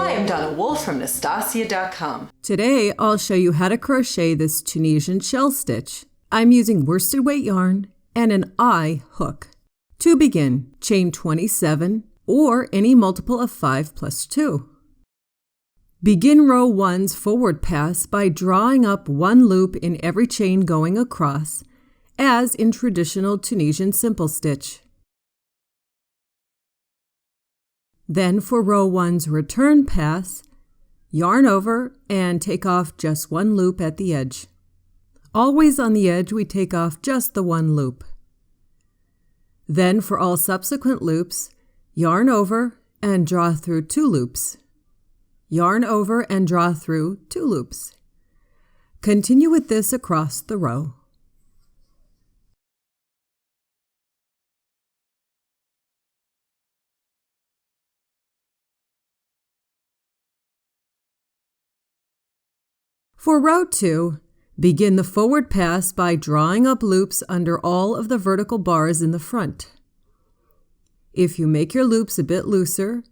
Hi, I'm Donna Wolfe from Naztazia.com. Today, I'll show you how to crochet this Tunisian shell stitch. I'm using worsted weight yarn and an eye hook. To begin, chain 27 or any multiple of 5 plus 2. Begin row 1's forward pass by drawing up one loop in every chain going across, as in traditional Tunisian simple stitch. Then for row 1's return pass, yarn over and take off just one loop at the edge. Always on the edge, we take off just the one loop. Then for all subsequent loops, yarn over and draw through 2 loops. Yarn over and draw through 2 loops. Continue with this across the row. For row 2, begin the forward pass by drawing up loops under all of the vertical bars in the front. If you make your loops a bit looser,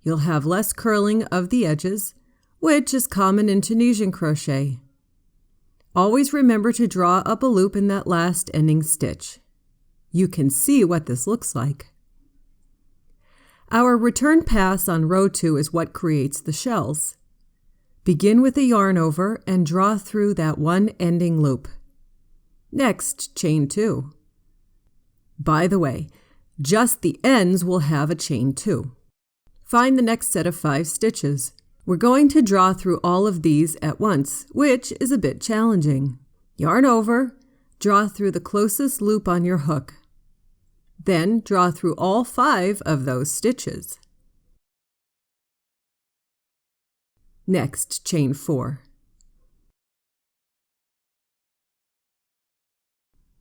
you'll have less curling of the edges, which is common in Tunisian crochet. Always remember to draw up a loop in that last ending stitch. You can see what this looks like. Our return pass on row 2 is what creates the shells. Begin with a yarn over and draw through that one ending loop. Next, chain 2. By the way, just the ends will have a chain 2. Find the next set of 5 stitches. We're going to draw through all of these at once, which is a bit challenging. Yarn over, draw through the closest loop on your hook. Then draw through all 5 of those stitches. Next, chain 4.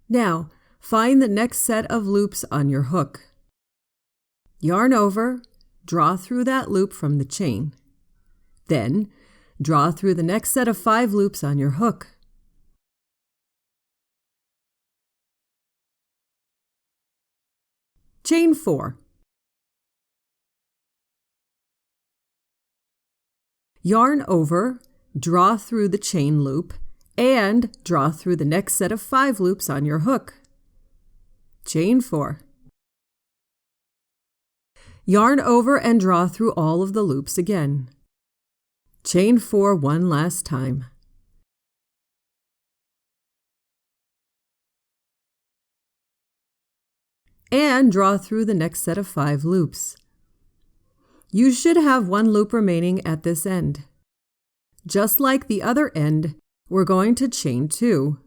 Now, find the next set of loops on your hook. Yarn over, draw through that loop from the chain. Then, draw through the next set of 5 loops on your hook. Chain 4. Yarn over, draw through the chain loop, and draw through the next set of 5 loops on your hook. Chain 4. Yarn over and draw through all of the loops again. Chain 4 one last time. And draw through the next set of 5 loops. You should have 1 loop remaining at this end. Just like the other end, we're going to chain 2.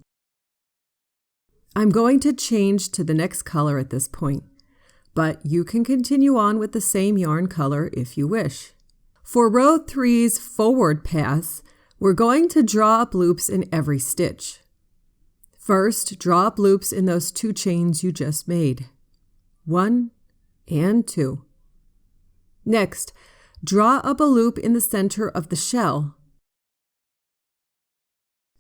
I'm going to change to the next color at this point, but you can continue on with the same yarn color if you wish. For row 3's forward pass, we're going to draw up loops in every stitch. First, draw up loops in those 2 chains you just made. 1 and 2. Next, draw up a loop in the center of the shell.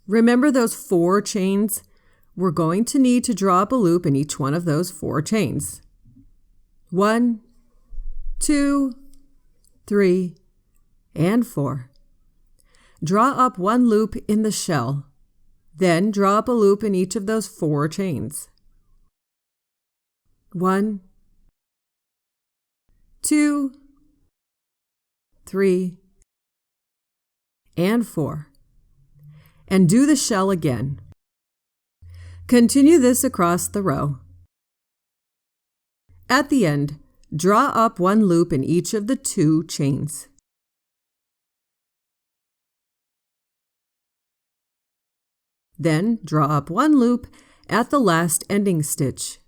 Remember those 4 chains? We're going to need to draw up a loop in each one of those 4 chains. 1, 2, 3, and 4. Draw up 1 loop in the shell. Then draw up a loop in each of those 4 chains. 1, 2, 3, and 4. And do the shell again. Continue this across the row. At the end, draw up 1 loop in each of the 2 chains. Then draw up 1 loop at the last ending stitch.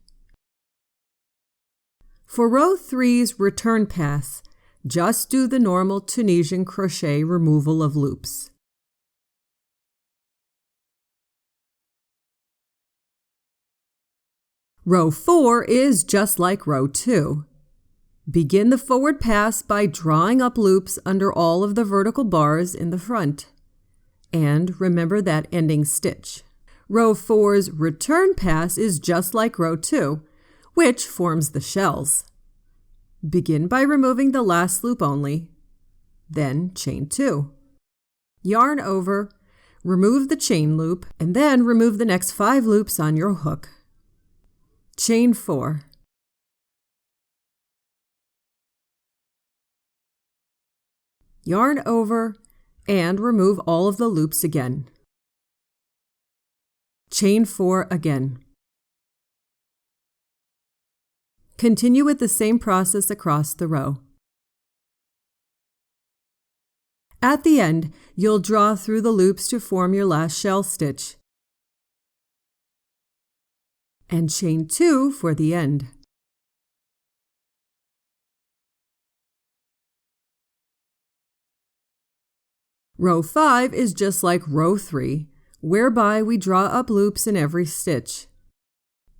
For row 3's return pass, just do the normal Tunisian crochet removal of loops. Row 4 is just like row 2. Begin the forward pass by drawing up loops under all of the vertical bars in the front. And remember that ending stitch. Row 4's return pass is just like row 2, which forms the shells. Begin by removing the last loop only. then chain 2. Yarn over, remove the chain loop, and then remove the next 5 loops on your hook. Chain 4. Yarn over and remove all of the loops again. Chain 4 again. Continue with the same process across the row. At the end, you'll draw through the loops to form your last shell stitch, and chain 2 for the end. Row 5 is just like row 3, whereby we draw up loops in every stitch,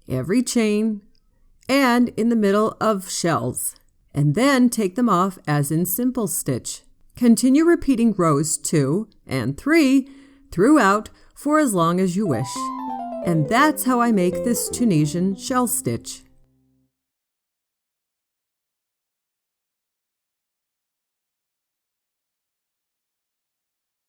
every chain, and in the middle of shells, and then take them off as in simple stitch. Continue repeating rows 2 and 3 throughout for as long as you wish. And that's how I make this Tunisian shell stitch.